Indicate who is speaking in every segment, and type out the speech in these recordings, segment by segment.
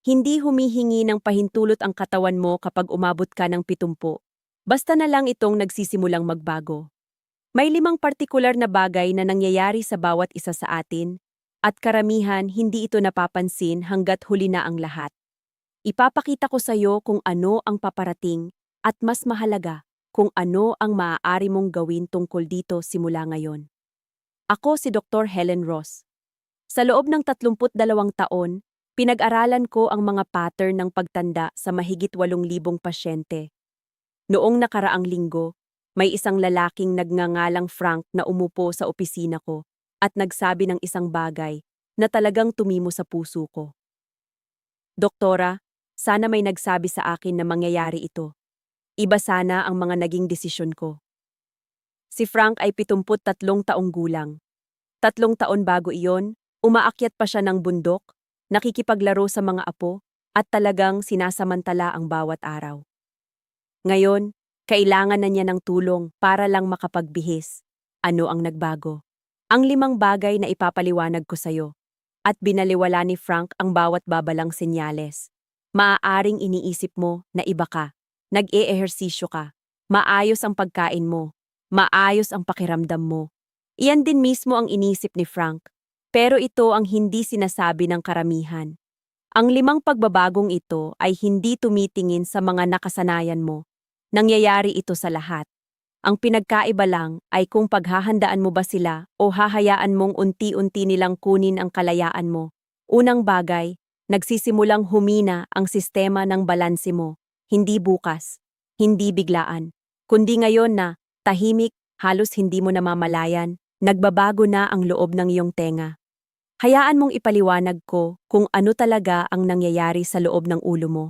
Speaker 1: Hindi humihingi ng pahintulot ang katawan mo kapag umabot ka ng 70. Basta na lang itong nagsisimulang magbago. May 5 partikular na bagay na nangyayari sa bawat isa sa atin, at karamihan hindi ito napapansin hanggat huli na ang lahat. Ipapakita ko sa iyo kung ano ang paparating at mas mahalaga, kung ano ang maaari mong gawin tungkol dito simula ngayon. Ako si Dr. Helen Ross. Sa loob ng 32 taon, pinag-aralan ko ang mga pattern ng pagtanda sa mahigit 8,000 pasyente. Noong nakaraang linggo, may isang lalaking nagngangalang Frank na umupo sa opisina ko at nagsabi ng isang bagay na talagang tumimo sa puso ko. Doktora, sana may nagsabi sa akin na mangyayari ito. Iba sana ang mga naging desisyon ko. Si Frank ay 73 taong gulang. 3 taon bago iyon, umaakyat pa siya ng bundok, nakikipaglaro sa mga apo, at talagang sinasamantala ang bawat araw. Ngayon, kailangan na niya ng tulong para lang makapagbihis. Ano ang nagbago? Ang 5 bagay na ipapaliwanag ko sa'yo. At binaliwala ni Frank ang bawat babalang senyales. Maaaring iniisip mo na iba ka, nag-e-ehersisyo ka, maayos ang pagkain mo, maayos ang pakiramdam mo. Iyan din mismo ang inisip ni Frank. Pero ito ang hindi sinasabi ng karamihan. Ang 5 pagbabagong ito ay hindi tumitingin sa mga nakasanayan mo. Nangyayari ito sa lahat. Ang pinagkaiba lang ay kung paghahandaan mo ba sila o hahayaan mong unti-unti nilang kunin ang kalayaan mo. Unang bagay, nagsisimulang humina ang sistema ng balanse mo. Hindi bukas, hindi biglaan, kundi ngayon na, tahimik, halos hindi mo namamalayan, nagbabago na ang loob ng iyong tenga. Hayaan mong ipaliwanag ko kung ano talaga ang nangyayari sa loob ng ulo mo.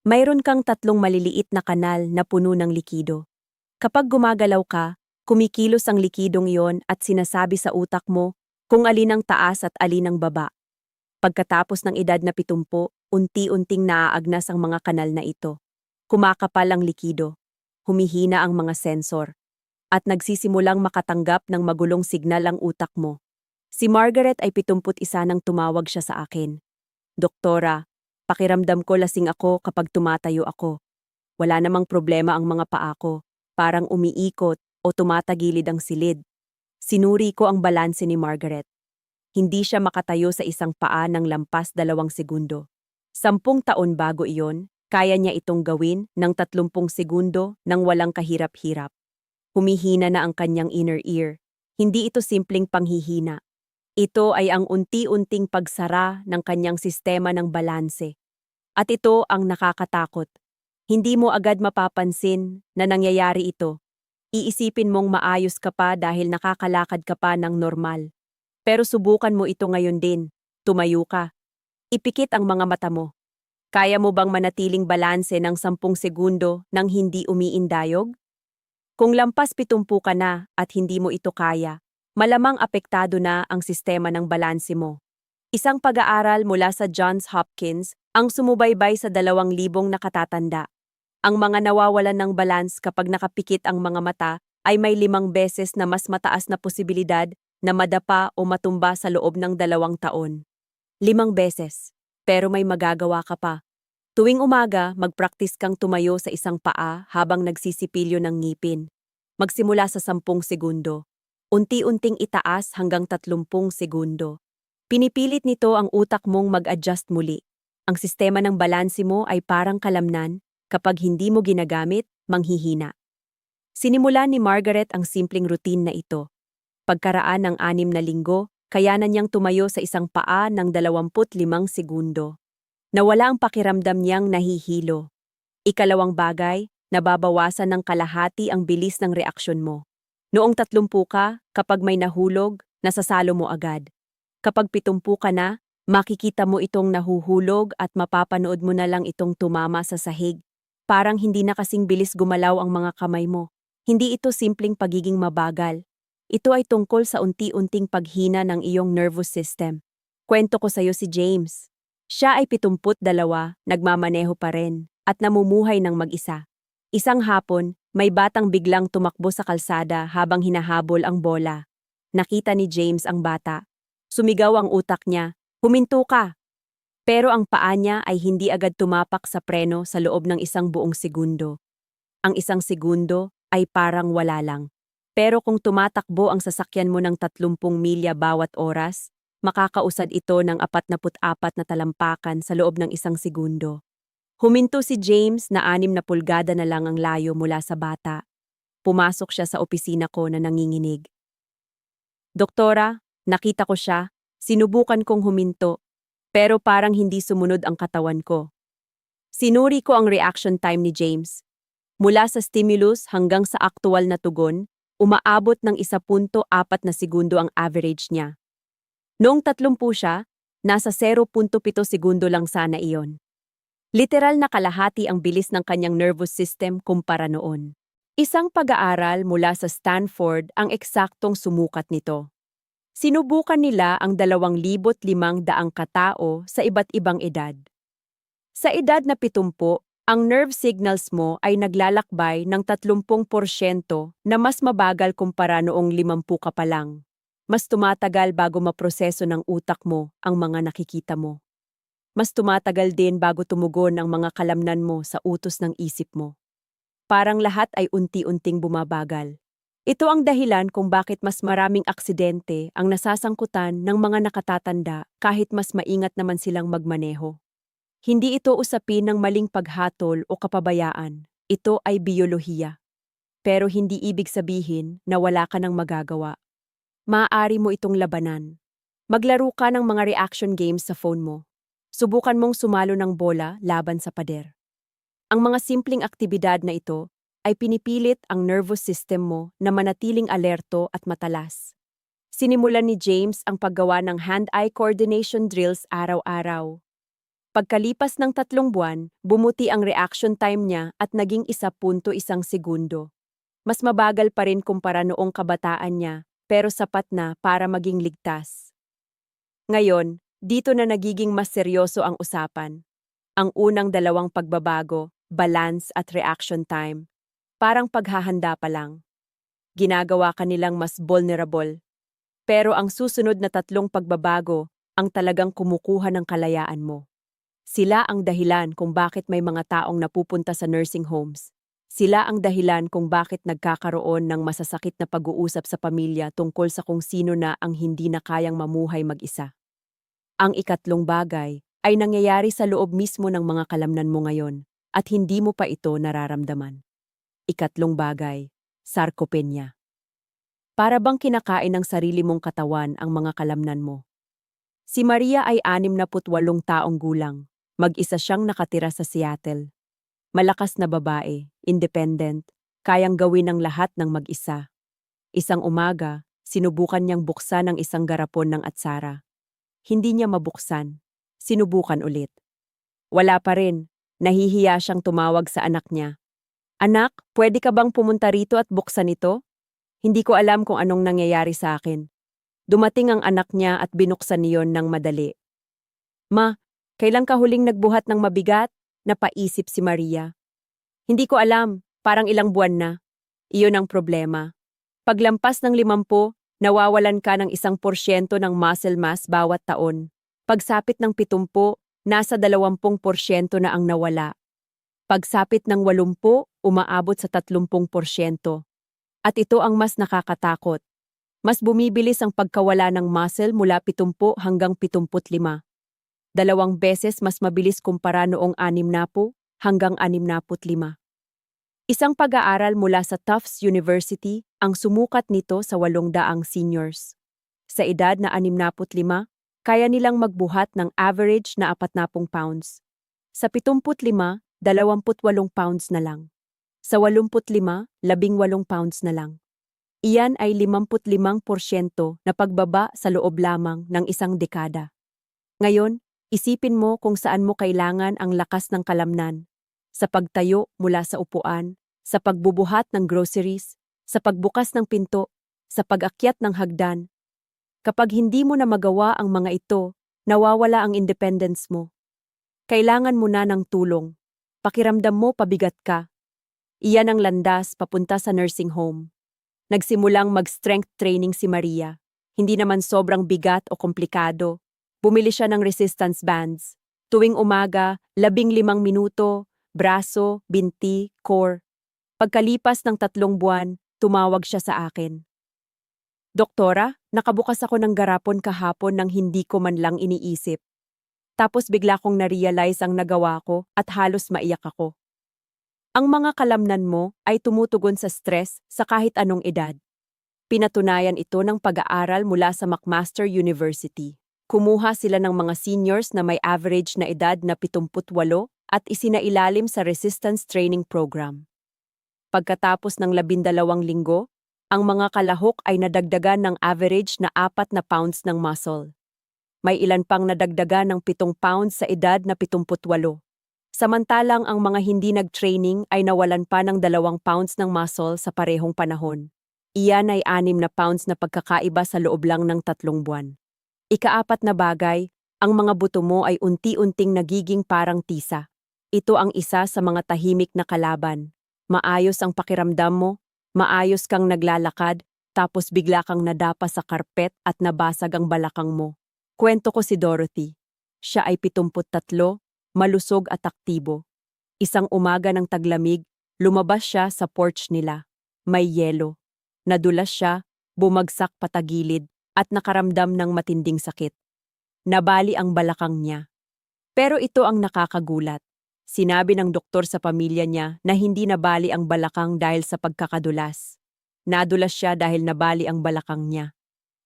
Speaker 1: Mayroon kang 3 maliliit na kanal na puno ng likido. Kapag gumagalaw ka, kumikilos ang likidong iyon at sinasabi sa utak mo kung alin ang taas at alin ang baba. Pagkatapos ng edad na 70, unti-unting naaagnas ang mga kanal na ito. Kumakapal ang likido, humihina ang mga sensor, at nagsisimulang makatanggap ng magulong signal ang utak mo. Si Margaret ay 71 nang tumawag siya sa akin. Doktora, pakiramdam ko lasing ako kapag tumatayo ako. Wala namang problema ang mga paa ko, parang umiikot o tumatagilid ang silid. Sinuri ko ang balanse ni Margaret. Hindi siya makatayo sa isang paa ng lampas 2 segundo. 10 taon bago iyon, kaya niya itong gawin ng 30 segundo nang walang kahirap-hirap. Humihina na ang kanyang inner ear. Hindi ito simpleng panghihina. Ito ay ang unti-unting pagsara ng kanyang sistema ng balanse. At ito ang nakakatakot. Hindi mo agad mapapansin na nangyayari ito. Iisipin mong maayos ka pa dahil nakakalakad ka pa ng normal. Pero subukan mo ito ngayon din. Tumayo ka. Ipikit ang mga mata mo. Kaya mo bang manatiling balanse ng 10 segundo nang hindi umiindayog? Kung lampas 70 ka na at hindi mo ito kaya, malamang apektado na ang sistema ng balanse mo. Isang pag-aaral mula sa Johns Hopkins ang sumubaybay sa 2,000 nakatatanda. Ang mga nawawalan ng balance kapag nakapikit ang mga mata ay may 5 beses na mas mataas na posibilidad na madapa o matumba sa loob ng 2 taon. 5 beses. Pero may magagawa ka pa. Tuwing umaga, mag-practice kang tumayo sa isang paa habang nagsisipilyo ng ngipin. Magsimula sa 10 segundo. Unti-unting itaas hanggang 30 segundo. Pinipilit nito ang utak mong mag-adjust muli. Ang sistema ng balanse mo ay parang kalamnan, kapag hindi mo ginagamit, manghihina. Sinimula ni Margaret ang simpleng routine na ito. Pagkaraan ng 6 na linggo, kayanan niyang tumayo sa isang paa ng 25 segundo. Nawala ang pakiramdam niyang nahihilo. Ikalawang bagay, nababawasan ng kalahati ang bilis ng reaksyon mo. Noong 30 ka, kapag may nahulog, nasasalo mo agad. Kapag 70 ka na, makikita mo itong nahuhulog at mapapanood mo na lang itong tumama sa sahig. Parang hindi na kasing bilis gumalaw ang mga kamay mo. Hindi ito simpleng pagiging mabagal. Ito ay tungkol sa unti-unting paghina ng iyong nervous system. Kwento ko sa'yo si James. Siya ay 72, nagmamaneho pa rin, at namumuhay ng mag-isa. Isang hapon, may batang biglang tumakbo sa kalsada habang hinahabol ang bola. Nakita ni James ang bata. Sumigaw ang utak niya, "Huminto ka!" Pero ang paa niya ay hindi agad tumapak sa preno sa loob ng isang buong segundo. Ang isang segundo ay parang wala lang. Pero kung tumatakbo ang sasakyan mo ng 30 milya bawat oras, makakausad ito ng 44 na talampakan sa loob ng isang segundo. Huminto si James na 6 pulgada na lang ang layo mula sa bata. Pumasok siya sa opisina ko na nanginginig. Doktora, nakita ko siya. Sinubukan kong huminto, pero parang hindi sumunod ang katawan ko. Sinuri ko ang reaction time ni James. Mula sa stimulus hanggang sa aktual na tugon, umaabot ng 1.4 na segundo ang average niya. Noong 30 siya, nasa 0.7 segundo lang sana iyon. Literal na kalahati ang bilis ng kanyang nervous system kumpara noon. Isang pag-aaral mula sa Stanford ang eksaktong sumukat nito. Sinubukan nila ang 2,500 katao sa iba't ibang edad. Sa edad na 70, ang nerve signals mo ay naglalakbay ng 30% na mas mabagal kumpara noong 50 ka pa lang. Mas tumatagal bago maproseso ng utak mo ang mga nakikita mo. Mas tumatagal din bago tumugon ang mga kalamnan mo sa utos ng isip mo. Parang lahat ay unti-unting bumabagal. Ito ang dahilan kung bakit mas maraming aksidente ang nasasangkutan ng mga nakatatanda kahit mas maingat naman silang magmaneho. Hindi ito usapin ng maling paghatol o kapabayaan. Ito ay biyolohiya. Pero hindi ibig sabihin na wala ka nang magagawa. Maaari mo itong labanan. Maglaro ka ng mga reaction games sa phone mo. Subukan mong sumalo ng bola laban sa pader. Ang mga simpleng aktibidad na ito ay pinipilit ang nervous system mo na manatiling alerto at matalas. Sinimulan ni James ang paggawa ng hand-eye coordination drills araw-araw. Pagkalipas ng 3 buwan, bumuti ang reaction time niya at naging 1.1 segundo. Mas mabagal pa rin kumpara noong kabataan niya, pero sapat na para maging ligtas. Ngayon, dito na nagiging mas seryoso ang usapan. Ang unang 2 pagbabago, balance at reaction time, parang paghahanda pa lang. Ginagawa ka nilang mas vulnerable. Pero ang susunod na 3 pagbabago ang talagang kumukuha ng kalayaan mo. Sila ang dahilan kung bakit may mga taong napupunta sa nursing homes. Sila ang dahilan kung bakit nagkakaroon ng masasakit na pag-uusap sa pamilya tungkol sa kung sino na ang hindi na kayang mamuhay mag-isa. Ang ikatlong bagay ay nangyayari sa loob mismo ng mga kalamnan mo ngayon at hindi mo pa ito nararamdaman. Ikatlong bagay, sarcopenia. Para bang kinakain ng sarili mong katawan ang mga kalamnan mo? Si Maria ay 68 taong gulang. Mag-isa siyang nakatira sa Seattle. Malakas na babae, independent, kayang gawin ang lahat ng mag-isa. Isang umaga, sinubukan niyang buksan ang isang garapon ng atsara. Hindi niya mabuksan. Sinubukan ulit. Wala pa rin. Nahihiya siyang tumawag sa anak niya. Anak, pwede ka bang pumunta rito at buksan ito? Hindi ko alam kung anong nangyayari sa akin. Dumating ang anak niya at binuksan niyon ng madali. Ma, kailan ka huling nagbuhat ng mabigat? Napaisip si Maria. Hindi ko alam, parang ilang buwan na. Iyon ang problema. Paglampas ng 50, nawawalan ka ng 1% ng muscle mass bawat taon. Pagsapit ng 70, nasa 20% na ang nawala. Pagsapit ng 80, umaabot sa 30%. At ito ang mas nakakatakot. Mas bumibilis ang pagkawala ng muscle mula 70 hanggang 75. 2 beses mas mabilis kumpara noong 60 hanggang 65. Isang pag-aaral mula sa Tufts University ang sumukat nito sa 800 seniors. Sa edad na 65, kaya nilang magbuhat ng average na 40 pounds. Sa 75, 28 pounds na lang. Sa 85, 18 pounds na lang. Iyan ay 55% na pagbaba sa loob lamang ng isang dekada. Ngayon, isipin mo kung saan mo kailangan ang lakas ng kalamnan. Sa pagtayo mula sa upuan, sa pagbubuhat ng groceries, sa pagbukas ng pinto, sa pag-akyat ng hagdan. Kapag hindi mo na magawa ang mga ito, nawawala ang independence mo. Kailangan mo na ng tulong. Pakiramdam mo pabigat ka. Iyan ang landas papunta sa nursing home. Nagsimulang mag-strength training si Maria. Hindi naman sobrang bigat o komplikado. Bumili siya ng resistance bands. Tuwing umaga, 15 minuto, braso, binti, core. Pagkalipas ng 3 buwan, tumawag siya sa akin. Doktora, nakabukas ako ng garapon kahapon nang hindi ko man lang iniisip. Tapos bigla kong na-realize ang nagawa ko at halos maiyak ako. Ang mga kalamnan mo ay tumutugon sa stress sa kahit anong edad. Pinatunayan ito ng pag-aaral mula sa McMaster University. Kumuha sila ng mga seniors na may average na edad na 78 at isinailalim sa resistance training program. Pagkatapos ng 12 linggo, ang mga kalahok ay nadagdagan ng average na 4 na pounds ng muscle. May ilan pang nadagdagan ng 7 pounds sa edad na 78. Samantalang ang mga hindi nag-training ay nawalan pa ng 2 pounds ng muscle sa parehong panahon. Iyan ay 6 na pounds na pagkakaiba sa loob lang ng 3 buwan. Ika-4 na bagay, ang mga buto mo ay unti-unting nagiging parang tisa. Ito ang isa sa mga tahimik na kalaban. Maayos ang pakiramdam mo, maayos kang naglalakad, tapos bigla kang nadapa sa karpet at nabasag ang balakang mo. Kwento ko si Dorothy. Siya ay 73, malusog at aktibo. Isang umaga ng taglamig, lumabas siya sa porch nila. May yelo. Nadulas siya, bumagsak patagilid, at nakaramdam ng matinding sakit. Nabali ang balakang niya. Pero ito ang nakakagulat. Sinabi ng doktor sa pamilya niya na hindi nabali ang balakang dahil sa pagkakadulas. Nadulas siya dahil nabali ang balakang niya.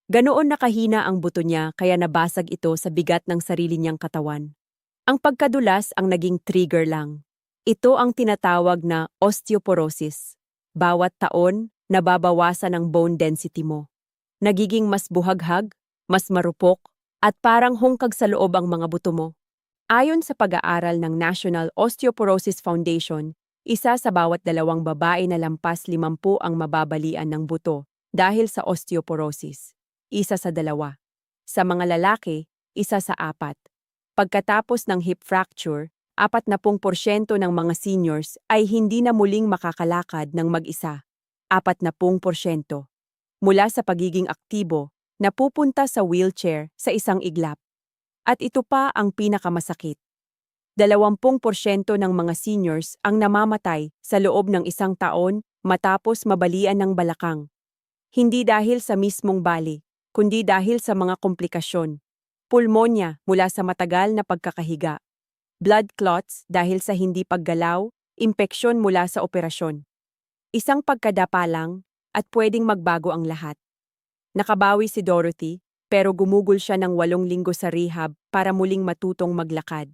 Speaker 1: Ganoon nakahina ang buto niya kaya nabasag ito sa bigat ng sarili niyang katawan. Ang pagkadulas ang naging trigger lang. Ito ang tinatawag na osteoporosis. Bawat taon, nababawasan ang bone density mo. Nagiging mas buhaghag, mas marupok, at parang hungkag sa loob ang mga buto mo. Ayon sa pag-aaral ng National Osteoporosis Foundation, isa sa bawat 2 babae na lampas 50 ang mababalian ng buto dahil sa osteoporosis. Isa sa 2. Sa mga lalaki, isa sa 4. Pagkatapos ng hip fracture, 40% ng mga seniors ay hindi na muling makakalakad ng mag-isa. 40%. Mula sa pagiging aktibo, napupunta sa wheelchair sa isang iglap. At ito pa ang pinakamasakit. 20% ng mga seniors ang namamatay sa loob ng 1 taon matapos mabalian ng balakang. Hindi dahil sa mismong bali, kundi dahil sa mga komplikasyon. Pulmonya mula sa matagal na pagkakahiga. Blood clots dahil sa hindi paggalaw, impeksyon mula sa operasyon. Isang pagkadapa lang at pwedeng magbago ang lahat. Nakabawi si Dorothy, pero gumugol siya ng 8 linggo sa rehab para muling matutong maglakad.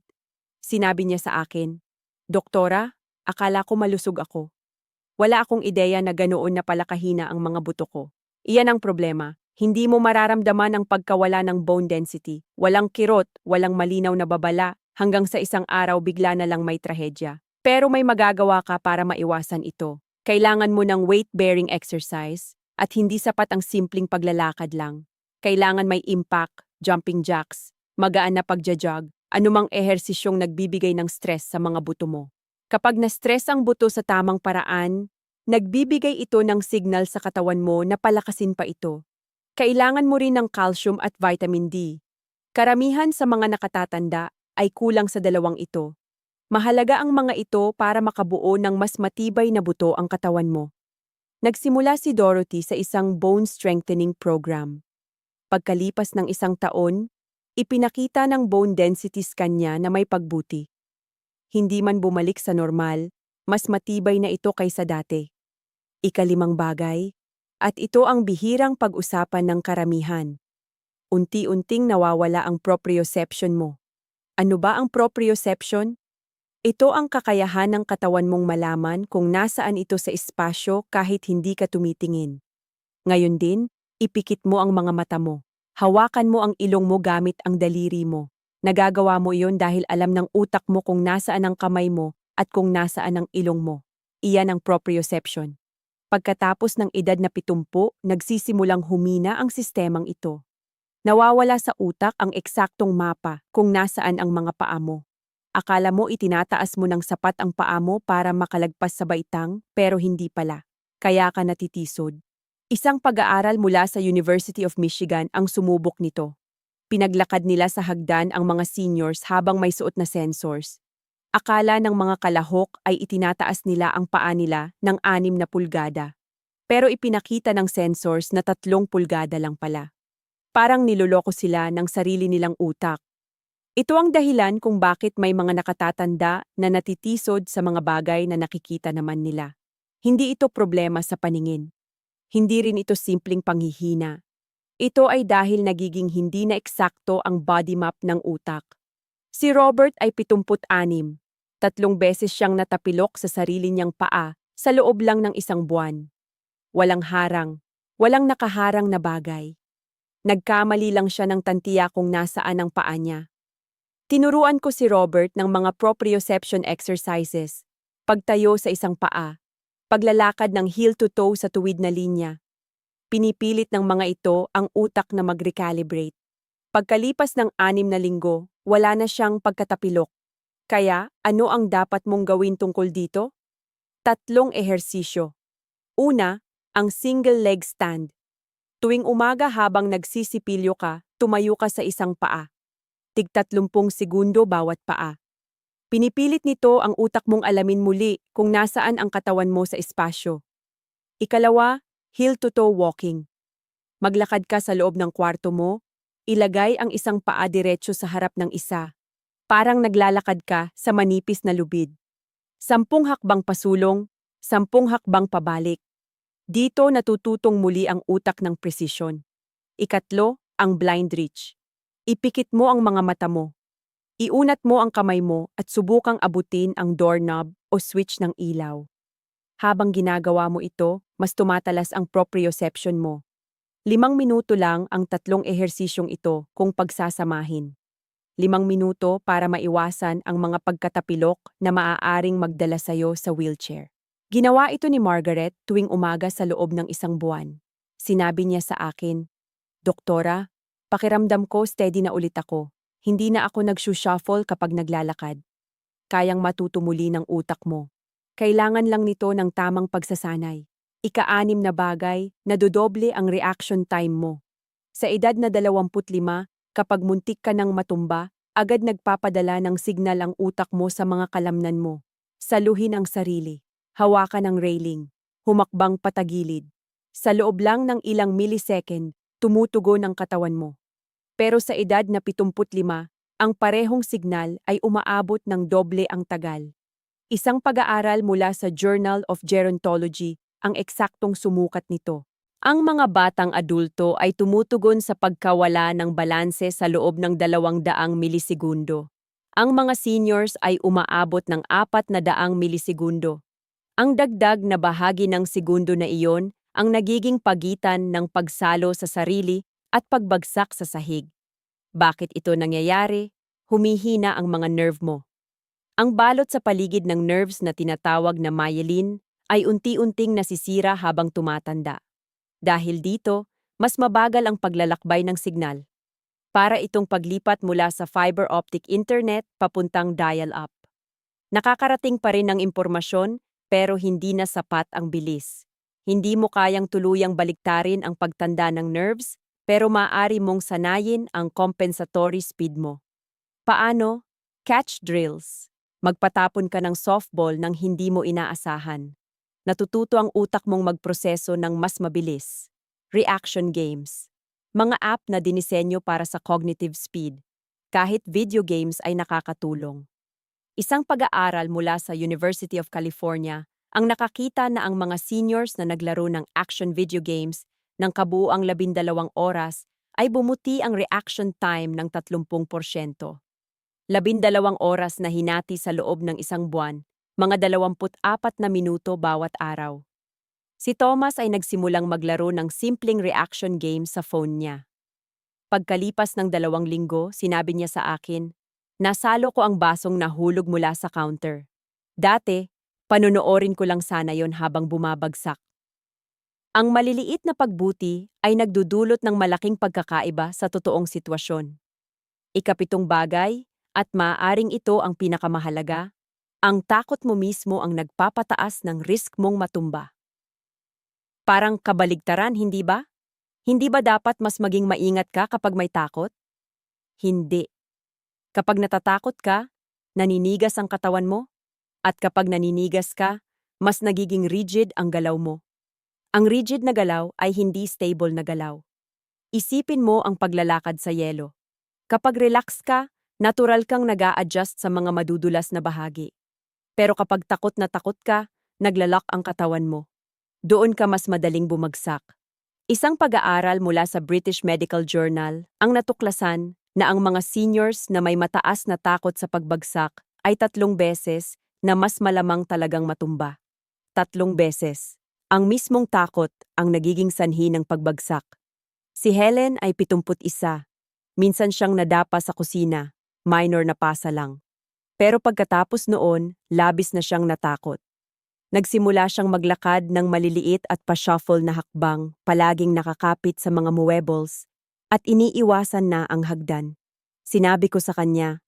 Speaker 1: Sinabi niya sa akin, "Doktora, akala ko malusog ako. Wala akong ideya na ganoon na pala kahina ang mga buto ko." Iyan ang problema. Hindi mo mararamdaman ang pagkawala ng bone density. Walang kirot, walang malinaw na babala, hanggang sa isang araw bigla na lang may trahedya. Pero may magagawa ka para maiwasan ito. Kailangan mo ng weight-bearing exercise at hindi sapat ang simpleng paglalakad lang. Kailangan may impact, jumping jacks, magaan na pagja-jog, anumang ehersisyong nagbibigay ng stress sa mga buto mo. Kapag na-stress ang buto sa tamang paraan, nagbibigay ito ng signal sa katawan mo na palakasin pa ito. Kailangan mo rin ng calcium at vitamin D. Karamihan sa mga nakatatanda ay kulang sa 2 ito. Mahalaga ang mga ito para makabuo ng mas matibay na buto ang katawan mo. Nagsimula si Dorothy sa isang bone strengthening program. Pagkalipas ng 1 taon, ipinakita ng bone density scan niya na may pagbuti. Hindi man bumalik sa normal, mas matibay na ito kaysa dati. Ika-5 bagay, at ito ang bihirang pag-usapan ng karamihan. Unti-unting nawawala ang proprioception mo. Ano ba ang proprioception? Ito ang kakayahan ng katawan mong malaman kung nasaan ito sa espasyo kahit hindi ka tumitingin. Ngayon din, ipikit mo ang mga mata mo. Hawakan mo ang ilong mo gamit ang daliri mo. Nagagawa mo iyon dahil alam ng utak mo kung nasaan ang kamay mo at kung nasaan ang ilong mo. Iyan ang proprioception. Pagkatapos ng edad na 70, nagsisimulang humina ang sistemang ito. Nawawala sa utak ang eksaktong mapa kung nasaan ang mga paa mo. Akala mo itinataas mo ng sapat ang paa mo para makalagpas sa baitang, pero hindi pala. Kaya ka natitisod. Isang pag-aaral mula sa University of Michigan ang sumubok nito. Ipinaglakad nila sa hagdan ang mga seniors habang may suot na sensors. Akala ng mga kalahok ay itinataas nila ang paa nila ng 6 na pulgada. Pero ipinakita ng sensors na 3 pulgada lang pala. Parang niloloko sila ng sarili nilang utak. Ito ang dahilan kung bakit may mga nakatatanda na natitisod sa mga bagay na nakikita naman nila. Hindi ito problema sa paningin. Hindi rin ito simpleng panghihina. Ito ay dahil nagiging hindi na eksakto ang body map ng utak. Si Robert ay 76. 3 beses siyang natapilok sa sarili niyang paa sa loob lang ng 1 buwan. Walang harang, walang nakaharang na bagay. Nagkamali lang siya ng tantiya kung nasaan ang paa niya. Tinuruan ko si Robert ng mga proprioception exercises, pagtayo sa isang paa, paglalakad ng heel-to-toe sa tuwid na linya. Pinipilit ng mga ito ang utak na mag-recalibrate. Pagkalipas ng 6 na linggo, wala na siyang pagkatapilok. Kaya, ano ang dapat mong gawin tungkol dito? 3 ehersisyo. Una, ang single leg stand. Tuwing umaga habang nagsisipilyo ka, tumayo ka sa isang paa. Tig 30 segundo bawat paa. Pinipilit nito ang utak mong alamin muli kung nasaan ang katawan mo sa espasyo. Ikalawa, heel-to-toe walking. Maglakad ka sa loob ng kwarto mo, ilagay ang isang paa diretso sa harap ng isa. Parang naglalakad ka sa manipis na lubid. 10 hakbang pasulong, 10 hakbang pabalik. Dito natututong muli ang utak ng presisyon. Ikatlo, ang blind reach. Ipikit mo ang mga mata mo. Iunat mo ang kamay mo at subukang abutin ang doorknob o switch ng ilaw. Habang ginagawa mo ito, mas tumatalas ang proprioception mo. 5 minuto lang ang 3 ehersisyong ito kung pagsasamahin. 5 minuto para maiwasan ang mga pagkatapilok na maaaring magdala sayo sa wheelchair. Ginawa ito ni Margaret tuwing umaga sa loob ng 1 buwan. Sinabi niya sa akin, "Doktora, pakiramdam ko steady na ulit ako. Hindi na ako nag-shuffle kapag naglalakad. Kayang matuto muli ng utak mo. Kailangan lang nito ng tamang pagsasanay. Ika-6 na bagay, nadodoble ang reaction time mo. Sa edad na 25, kapag muntik ka ng matumba, agad nagpapadala ng signal ang utak mo sa mga kalamnan mo. Saluhin ang sarili. Hawakan ang railing. Humakbang patagilid. Sa loob lang ng ilang millisecond, tumutugon ang katawan mo. Pero sa edad na 75, ang parehong signal ay umaabot ng doble ang tagal. Isang pag-aaral mula sa Journal of Gerontology ang eksaktong sumukat nito. Ang mga batang adulto ay tumutugon sa pagkawala ng balanse sa loob ng 200 milisegundo. Ang mga seniors ay umaabot ng 400 milisegundo. Ang dagdag na bahagi ng segundo na iyon ang nagiging pagitan ng pagsalo sa sarili at pagbagsak sa sahig. Bakit ito nangyayari? Humihina ang mga nerve mo. Ang balot sa paligid ng nerves na tinatawag na myelin ay unti-unting nasisira habang tumatanda. Dahil dito, mas mabagal ang paglalakbay ng signal. Para itong paglipat mula sa fiber optic internet papuntang dial-up. Nakakarating pa rin ang impormasyon pero hindi na sapat ang bilis. Hindi mo kayang tuluyang baliktarin ang pagtanda ng nerves pero maaari mong sanayin ang compensatory speed mo. Paano? Catch drills. Magpatapon ka ng softball nang hindi mo inaasahan. Natututo ang utak mong magproseso ng mas mabilis. Reaction games. Mga app na dinisenyo para sa cognitive speed. Kahit video games ay nakakatulong. Isang pag-aaral mula sa University of California ang nakakita na ang mga seniors na naglaro ng action video games ng kabuuang 12 oras ay bumuti ang reaction time ng 30%. 12 oras na hinati sa loob ng 1 buwan, mga 24 na minuto bawat araw. Si Thomas ay nagsimulang maglaro ng simpleng reaction game sa phone niya. Pagkalipas ng 2 linggo, sinabi niya sa akin, "Nasalo ko ang basong nahulog mula sa counter. Dati, panonoorin ko lang sana yon habang bumabagsak." Ang maliliit na pagbuti ay nagdudulot ng malaking pagkakaiba sa totoong sitwasyon. Ikapitong bagay, at maaaring ito ang pinakamahalaga, ang takot mo mismo ang nagpapataas ng risk mong matumba. Parang kabaligtaran, hindi ba? Hindi ba dapat mas maging maingat ka kapag may takot? Hindi. Kapag natatakot ka, naninigas ang katawan mo, at kapag naninigas ka, mas nagiging rigid ang galaw mo. Ang rigid na galaw ay hindi stable na galaw. Isipin mo ang paglalakad sa yelo. Kapag relax ka, natural kang nag-a-adjust sa mga madudulas na bahagi. Pero kapag takot na takot ka, naglalak ang katawan mo. Doon ka mas madaling bumagsak. Isang pag-aaral mula sa British Medical Journal ang natuklasan na ang mga seniors na may mataas na takot sa pagbagsak ay 3 beses na mas malamang talagang matumba. 3 beses. Ang mismong takot ang nagiging sanhi ng pagbagsak. Si Helen ay 71. Minsan siyang nadapa sa kusina, minor na pasa lang. Pero pagkatapos noon, labis na siyang natakot. Nagsimula siyang maglakad ng maliliit at pa-shuffle na hakbang, palaging nakakapit sa mga muebles, at iniiwasan na ang hagdan. Sinabi ko sa kanya,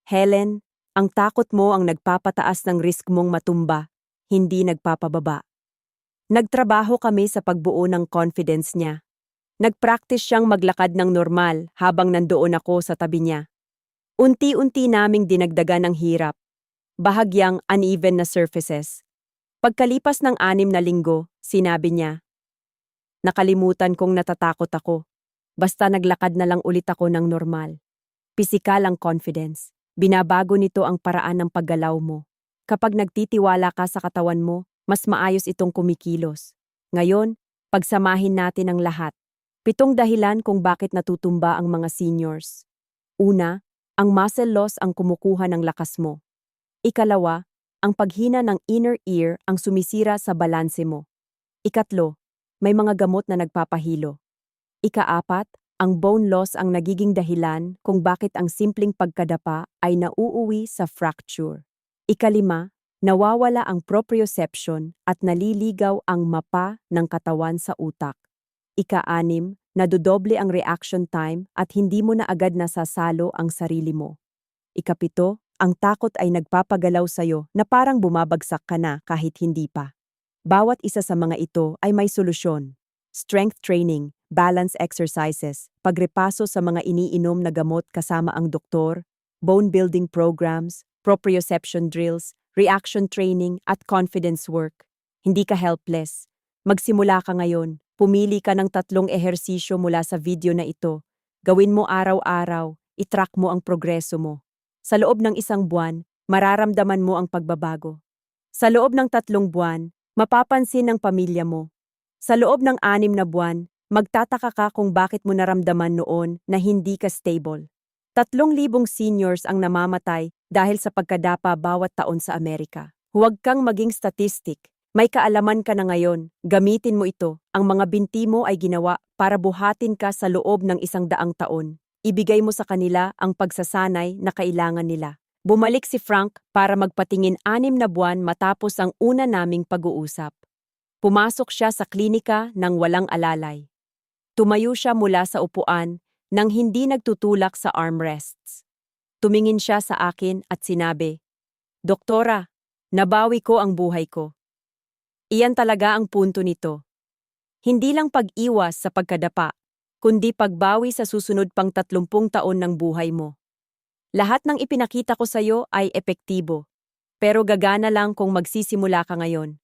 Speaker 1: Helen, ang takot mo ang nagpapataas ng risk mong matumba, hindi nagpapababa. Nagtrabaho kami sa pagbuo ng confidence niya. Nagpractice siyang maglakad ng normal habang nandoon ako sa tabi niya. Unti-unti naming dinagdagan ang hirap, bahagyang uneven na surfaces. Pagkalipas ng 6 na linggo, sinabi niya, nakalimutan kong natatakot ako. Basta naglakad na lang ulit ako ng normal. Pisikal ang confidence. Binabago nito ang paraan ng paggalaw mo. Kapag nagtitiwala ka sa katawan mo, mas maayos itong kumikilos. Ngayon, pagsamahin natin ang lahat. 7 dahilan kung bakit natutumba ang mga seniors. Una, ang muscle loss ang kumukuha ng lakas mo. Ikalawa, ang paghina ng inner ear ang sumisira sa balanse mo. Ikatlo, may mga gamot na nagpapahilo. Ikaapat, ang bone loss ang nagiging dahilan kung bakit ang simpleng pagkadapa ay nauuwi sa fracture. Ikalima, nawawala ang proprioception at naliligaw ang mapa ng katawan sa utak. Ika-6, nadodoble ang reaction time at hindi mo na agad nasasalo ang sarili mo. Ika-7, ang takot ay nagpapagalaw sa'yo na parang bumabagsak ka na kahit hindi pa. Bawat isa sa mga ito ay may solusyon. Strength training, balance exercises, pagrepaso sa mga iniinom na gamot kasama ang doktor, bone building programs, proprioception drills, reaction training at confidence work. Hindi ka helpless. Magsimula ka ngayon. Pumili ka ng 3 ehersisyo mula sa video na ito. Gawin mo araw-araw, itrack mo ang progreso mo. Sa loob ng 1 buwan, mararamdaman mo ang pagbabago. Sa loob ng 3 buwan, mapapansin ng pamilya mo. Sa loob ng 6 na buwan, magtataka ka kung bakit mo naramdaman noon na hindi ka stable. 3,000 seniors ang namamatay dahil sa pagkadapa bawat taon sa Amerika. Huwag kang maging statistic. May kaalaman ka na ngayon, gamitin mo ito. Ang mga binti mo ay ginawa para buhatin ka sa loob ng 100 taon. Ibigay mo sa kanila ang pagsasanay na kailangan nila. Bumalik si Frank para magpatingin 6 na buwan matapos ang una naming pag-uusap. Pumasok siya sa klinika nang walang alalay. Tumayo siya mula sa upuan nang hindi nagtutulak sa armrests. Tumingin siya sa akin at sinabi, Doktora, nabawi ko ang buhay ko. Iyan talaga ang punto nito. Hindi lang pag-iwas sa pagkadapa, kundi pagbawi sa susunod pang 30 taon ng buhay mo. Lahat ng ipinakita ko sa iyo ay epektibo, pero gagana lang kung magsisimula ka ngayon.